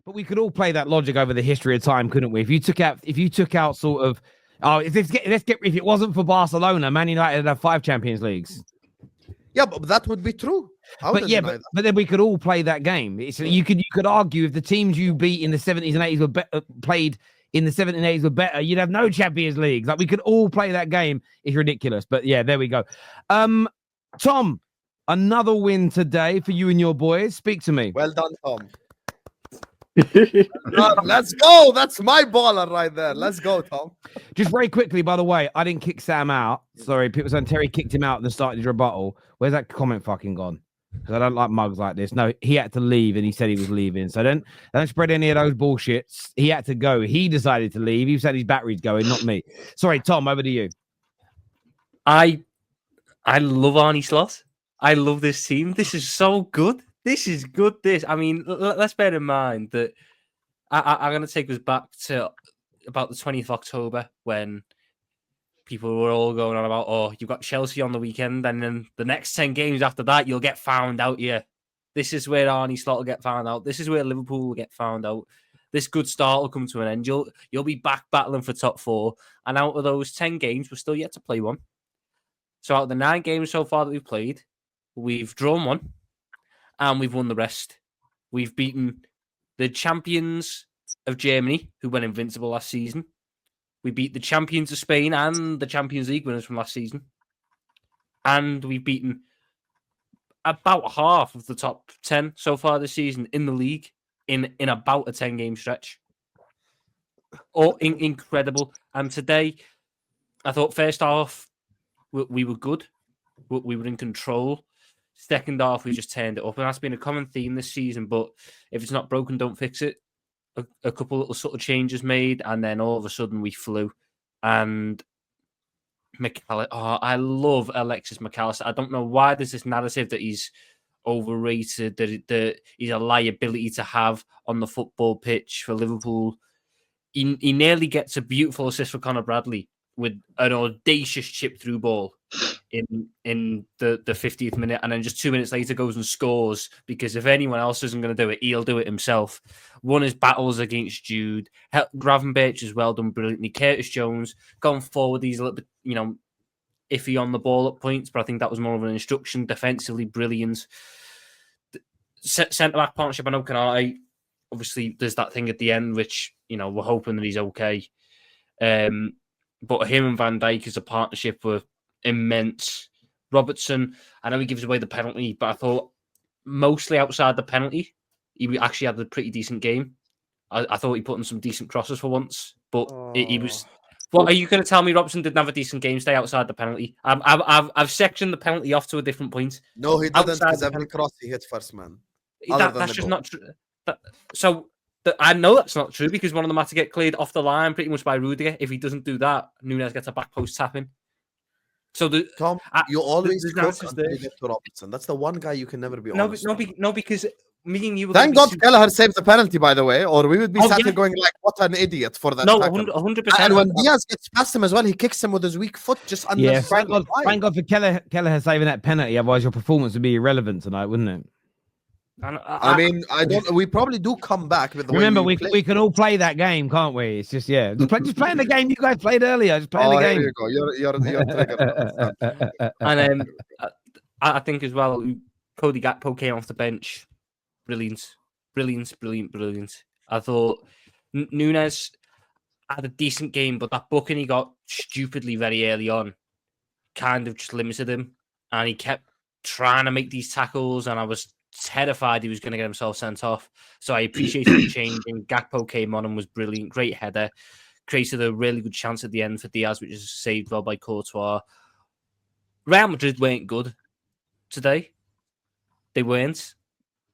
But we could all play that logic over the history of time, couldn't we? If you took out sort of, if it wasn't for Barcelona, Man United would have 5 Champions Leagues. Yeah, but that would be true. But then we could all play that game. You could argue if the teams you beat in the 70s and 80s were played in the 70s and 80s were better, you'd have no Champions Leagues. Like we could all play that game. It's ridiculous. But yeah, there we go. Tom, another win today for you and your boys. Speak to me. Well done, Tom. Let's go. That's my baller right there. Let's go, Tom. Just very quickly, by the way, I didn't kick Sam out. Sorry, people saying Terry kicked him out at the start of his rebuttal. Where's that comment fucking gone? Because I don't like mugs like this. No, he had to leave and he said he was leaving. So don't spread any of those bullshits. He had to go. He decided to leave. He said his battery's going, not me. Sorry, Tom, over to you. I love Arne Slot. I love this team. This is so good. This is good. I mean, let's bear in mind that I'm going to take us back to about the 20th of October when people were all going on about, oh, you've got Chelsea on the weekend, and then the next 10 games after that, you'll get found out. Yeah, this is where Arne Slot will get found out. This is where Liverpool will get found out. This good start will come to an end. You'll be back battling for top 4, and out of those 10 games, we're still yet to play one. So out of the 9 games so far that we've played, we've drawn 1. And we've won the rest. We've beaten the champions of Germany, who went invincible last season. We beat the champions of Spain and the Champions League winners from last season. And we've beaten about half of the top 10 so far this season in the league in about a 10-game stretch. Incredible. And today, I thought first half, we were good. We were in control. Second half, we just turned it up. And that's been a common theme this season. But if it's not broken, don't fix it. A couple little sort of changes made. And then all of a sudden, we flew. And I love Alexis McAllister. I don't know why there's this narrative that he's overrated, that he's a liability to have on the football pitch for Liverpool. He nearly gets a beautiful assist for Conor Bradley with an audacious chip through ball in the 50th minute, and then just 2 minutes later goes and scores, because if anyone else isn't going to do it, he'll do it himself. Won his battles against Jude. Gravenberch has well done brilliantly. Curtis Jones going forward, he's a little bit, iffy on the ball at points, but I think that was more of an instruction. Defensively, brilliant. Centre-back partnership, I know Canate, obviously there's that thing at the end, which, we're hoping that he's okay. But him and Van Dijk as a partnership were immense. Robertson, I know he gives away the penalty, but I thought mostly outside the penalty, he actually had a pretty decent game. I thought he put in some decent crosses for once, but he was... What are you going to tell me? Robertson didn't have a decent game, stay outside the penalty? I've sectioned the penalty off to a different point. No, he didn't, because every cross he hits first, man. That's just not true. I know that's not true, because one of them had to get cleared off the line pretty much by Rudiger. If he doesn't do that, Núñez gets a back post tapping. So Tom, you always cook until you get to Robertson. That's the one guy you can never be honest. No, because me and you were... Thank God Kelleher saved the penalty, by the way, or we would be sat here going like, what an idiot for that. No, 100%. And when Diaz gets past him as well, he kicks him with his weak foot just under the thank God for Kelleher saving that penalty, otherwise your performance would be irrelevant tonight, wouldn't it? I mean, we probably do come back with the remember, we can all play that game, can't we? It's just, just playing the game you guys played earlier. Just playing the game. Here you go. You're triggered. And I think as well, Cody Gakpo came off the bench. Brilliant. I thought Núñez had a decent game, but that booking he got stupidly very early on kind of just limited him. And he kept trying to make these tackles, and I was terrified he was going to get himself sent off. So I appreciated the change. And Gakpo came on and was brilliant. Great header. Created a really good chance at the end for Diaz, which is saved well by Courtois. Real Madrid weren't good today. They weren't.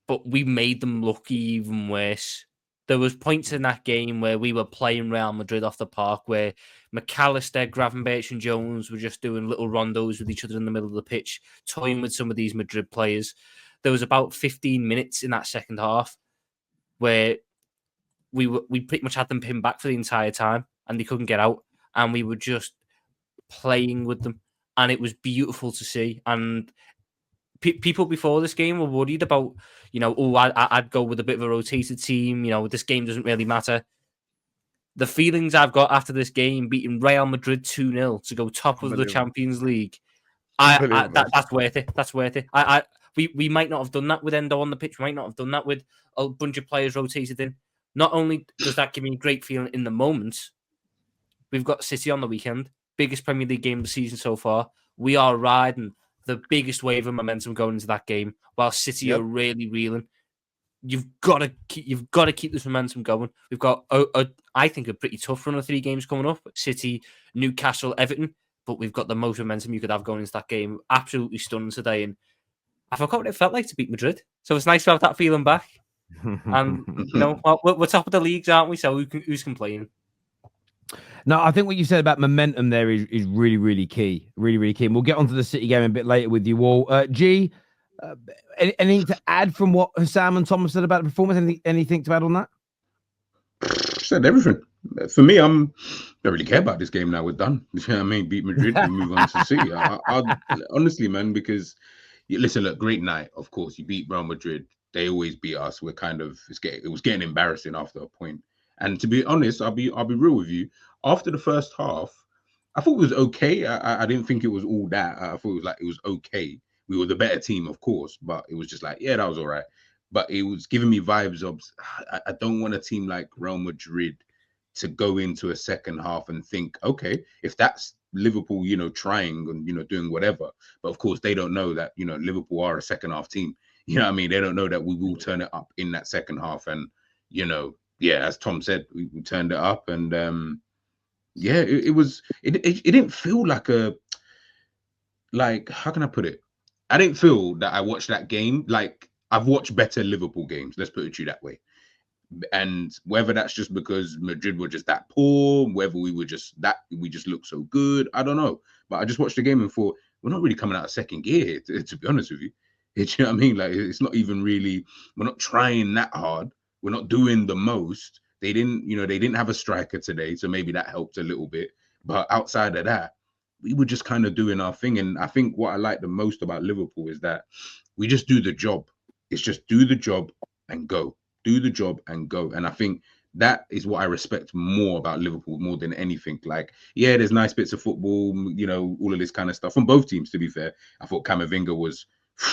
But we made them look even worse. There was points in that game where we were playing Real Madrid off the park, where McAllister, Gravenberch and Jones were just doing little rondos with each other in the middle of the pitch, toying with some of these Madrid players. There was about 15 minutes in that second half where we pretty much had them pinned back for the entire time, and they couldn't get out, and we were just playing with them, and it was beautiful to see. And people before this game were worried about, I'd go with a bit of a rotated team. This game doesn't really matter. The feelings I've got after this game, beating Real Madrid 2-0 to go top of the Champions League, that's worth it. That's worth it. We might not have done that with Endo on the pitch. We might not have done that with a bunch of players rotated in. Not only does that give me a great feeling in the moment, we've got City on the weekend, biggest Premier League game of the season so far. We are riding the biggest wave of momentum going into that game, while City are really reeling. You've got to keep this momentum going. We've got, I think, a pretty tough run of 3 games coming up: City, Newcastle, Everton. But we've got the most momentum you could have going into that game. Absolutely stunning today, and I forgot what it felt like to beat Madrid. So it's nice to have that feeling back. And we're top of the leagues, aren't we? So who's complaining? No, I think what you said about momentum there is really, really key. Really, really key. And we'll get onto the City game a bit later with you all. G, anything to add from what Sam and Thomas said about the performance? Anything to add on that? Said everything. For me, I don't really care about this game now. We're done. You know what I mean? Beat Madrid and move on to City. I honestly, man, because listen, look, great night. Of course, you beat Real Madrid. They always beat us. We're kind of it was getting embarrassing after a point. And to be honest, I'll be real with you. After the first half, I thought it was okay. I didn't think it was all that. I thought it was okay. We were the better team, of course, but it was just like, yeah, that was all right. But it was giving me vibes of I don't want a team like Real Madrid to go into a second half and think, okay, if that's Liverpool, trying and, doing whatever. But of course, they don't know that, Liverpool are a second half team. You know what I mean? They don't know that we will turn it up in that second half. And, as Tom said, we turned it up. And, it didn't feel like how can I put it? I didn't feel that I watched that game. Like, I've watched better Liverpool games. Let's put it to you that way. And whether that's just because Madrid were just that poor, whether we just look so good, I don't know. But I just watched the game and thought, we're not really coming out of second gear, to be honest with you. You know what I mean? Like, it's not even really, we're not trying that hard. We're not doing the most. They didn't have a striker today, so maybe that helped a little bit. But outside of that, we were just kind of doing our thing. And I think what I like the most about Liverpool is that we just do the job. It's just do the job and go. Do the job and go. And I think that is what I respect more about Liverpool more than anything. Like, yeah, there's nice bits of football, all of this kind of stuff from both teams, to be fair. I thought Camavinga was,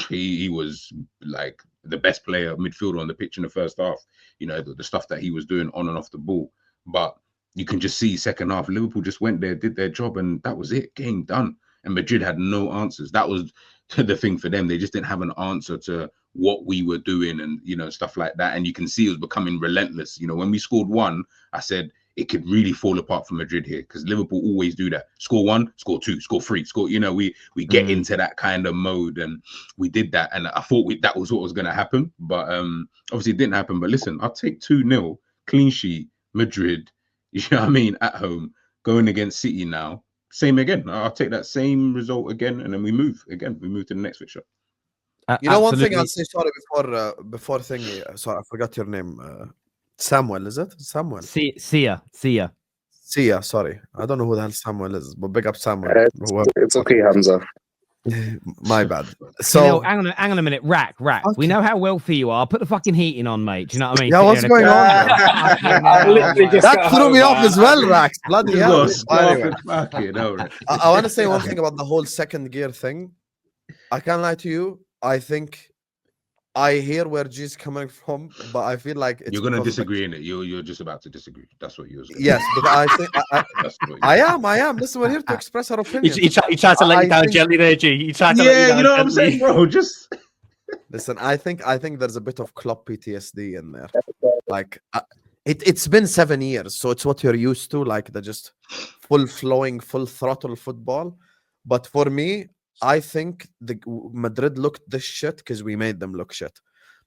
he was like the best player midfielder on the pitch in the first half, the stuff that he was doing on and off the ball. But you can just see second half, Liverpool just went there, did their job, and that was it, game done. And Madrid had no answers. That was the thing for them. They just didn't have an answer to what we were doing and, stuff like that. And you can see it was becoming relentless. When we scored 1, I said it could really fall apart for Madrid here because Liverpool always do that. Score 1, score 2, score 3, score, we get into that kind of mode, and we did that. And I thought that was what was going to happen. But obviously it didn't happen. But listen, I'll take 2-0, clean sheet, Madrid, at home, going against City now. Same again. I'll take that same result again, and then we move to the next fixture. One thing I'll say, sorry, before thingy, sorry, I forgot your name. Samuel, is it? Samuel. Sia. Sorry. I don't know who the hell Samuel is, but big up Samuel. It's okay, Hamza. My bad. So hang on a minute. Rack. Okay. We know how wealthy you are. Put the fucking heating on, mate. Do you know what I mean? Yeah, what's going on? That threw me off as well, Rack. Bloody hell. Anyway, I want to say one thing about the whole second gear thing. I can't lie to you. I think I hear where G's coming from, but I feel like it's you're going to disagree in it. You're just about to disagree. That's what you're saying. Yes, but I think I am. Listen, we're here to express our opinion. He tried to let you down gently there, G. He tried to let you down you know what I'm saying, bro? Just listen. I think there's a bit of Klopp PTSD in there. Like it's been 7 years, so it's what you're used to, like the just full flowing, full throttle football. But for me, I think the Madrid looked this shit because we made them look shit.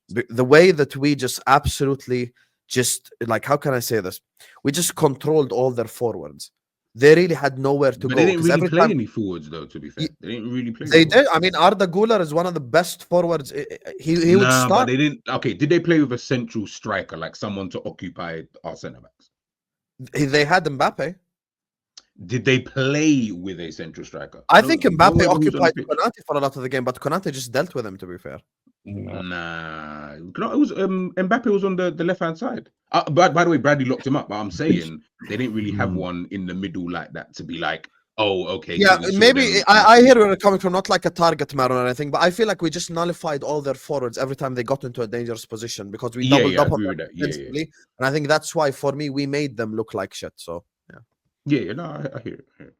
The way that we just absolutely just, like, how can I say this? We just controlled all their forwards. They really had nowhere to go. They didn't really play any forwards, though, to be fair. They didn't really play. They did. I mean, Arda Güler is one of the best forwards. He would start. But they didn't. Okay, did they play with a central striker, like someone to occupy our centre backs? They had Mbappe. did they play with a central striker? I think No Mbappe one who's on the occupied pitch. Konate for a lot of the game, but Konate just dealt with him, to be fair. Nah, it was Mbappe was on the left hand side. By the way, Bradley locked him up. But I'm saying they didn't really have one in the middle like that to be like, oh, okay. Yeah, we saw maybe them. I hear where you're coming from, not like a target man or anything, but I feel like we just nullified all their forwards every time they got into a dangerous position because we doubled I up on agree them with that. Yeah. defensively, and I think that's why for me we made them look like shit. So Yeah, no, I hear it.